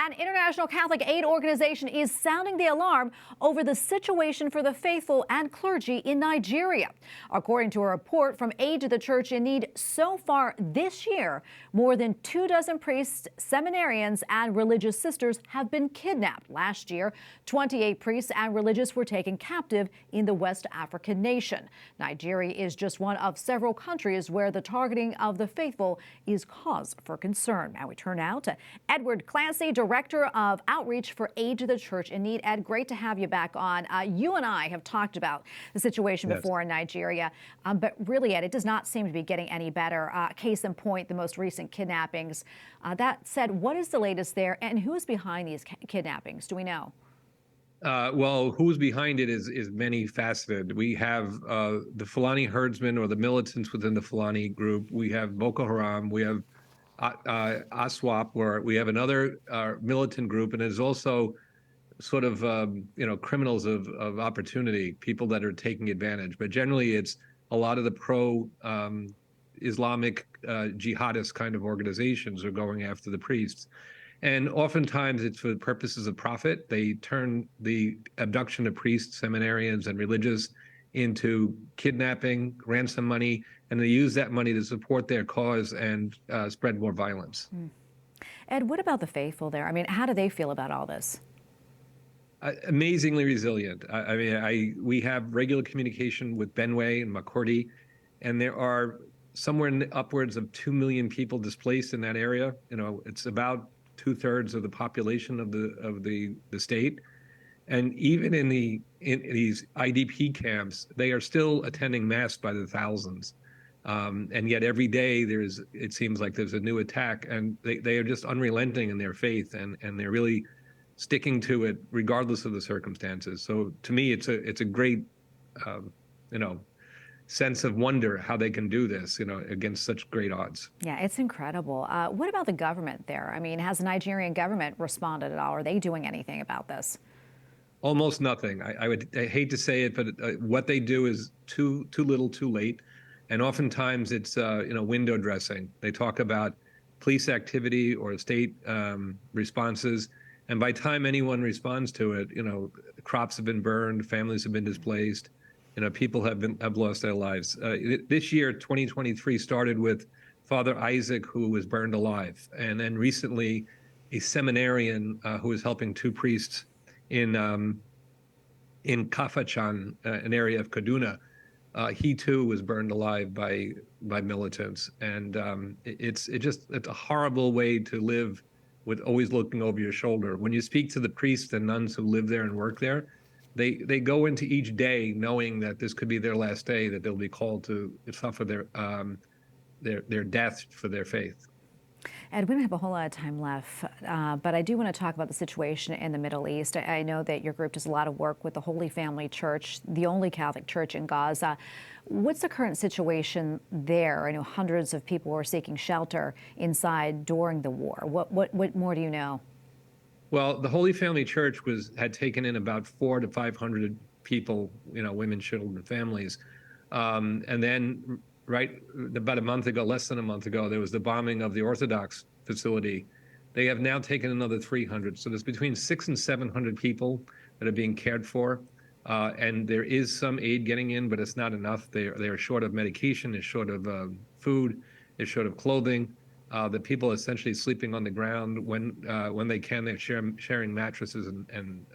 An international Catholic aid organization is sounding the alarm over the situation for the faithful and clergy in Nigeria. According to a report from Aid to the Church in Need, so far this year, more than 24 priests, seminarians, and religious sisters have been kidnapped. Last year, 28 priests and religious were taken captive in the West African nation. Nigeria is just one of several countries where the targeting of the faithful is cause for concern. Now we turn now to Edward Clancy, Director of Outreach for Aid to the Church in Need. Ed, great to have you back on. You and I have talked about the situation before in Nigeria, but really, Ed, it does not seem to be getting any better. Case in point, the most recent kidnappings. That said, what is the latest there, and who is behind these kidnappings? Do we know? Well, who's behind it is many faceted. We have the Fulani herdsmen or the militants within the Fulani group. We have Boko Haram. We have ASWAP, where we have another militant group, and there's also sort of criminals of opportunity, people that are taking advantage. But generally, it's a lot of the pro-Islamic jihadist kind of organizations are going after the priests. And oftentimes it's for purposes of profit. They turn the abduction of priests, seminarians, and religious into kidnapping, ransom money, and they use that money to support their cause and spread more violence. Ed, what about the faithful there? I mean, how do they feel about all this? Amazingly resilient. We have regular communication with Benue and Makurdi, and there are somewhere in upwards of 2 million people displaced in that area. It's about 2/3 of the population of the state, and even in these IDP camps, they are still attending mass by the thousands, and yet every day it seems like there's a new attack, and they are just unrelenting in their faith, and they're really sticking to it regardless of the circumstances. So to me, it's a great sense of wonder how they can do this, against such great odds. Yeah, it's incredible. What about the government there? I mean, has the Nigerian government responded at all? Are they doing anything about this? Almost nothing. I hate to say it, but what they do is too little, too late, and oftentimes it's window dressing. They talk about police activity or state responses, and by the time anyone responds to it, crops have been burned, families have been displaced. People have lost their lives. This year, 2023, started with Father Isaac, who was burned alive. And then recently, a seminarian who was helping 2 priests in Kafachan, an area of Kaduna, he too was burned alive by militants. And it's a horrible way to live, with always looking over your shoulder. When you speak to the priests and nuns who live there and work there, they go into each day knowing that this could be their last day, that they'll be called to suffer their death for their faith. Ed, we don't have a whole lot of time left, but I do want to talk about the situation in the Middle East. I know that your group does a lot of work with the Holy Family Church, the only Catholic church in Gaza. What's the current situation there? I know hundreds of people were seeking shelter inside during the war. What more do you know? Well, the Holy Family Church had taken in about 400 to 500 people, women, children, families. And then about a month ago, less than a month ago, there was the bombing of the Orthodox facility. They have now taken another 300. So there's between 600 and 700 people that are being cared for. And there is some aid getting in, but it's not enough. They are short of medication, they're short of food, they're short of clothing. The people are essentially sleeping on the ground. When they can, they're sharing mattresses and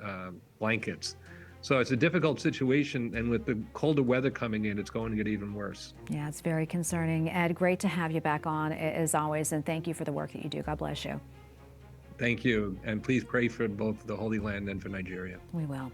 blankets. So it's a difficult situation, and with the colder weather coming in, it's going to get even worse. Yeah, it's very concerning. Ed, great to have you back on, as always, and thank you for the work that you do. God bless you. Thank you, and please pray for both the Holy Land and for Nigeria. We will.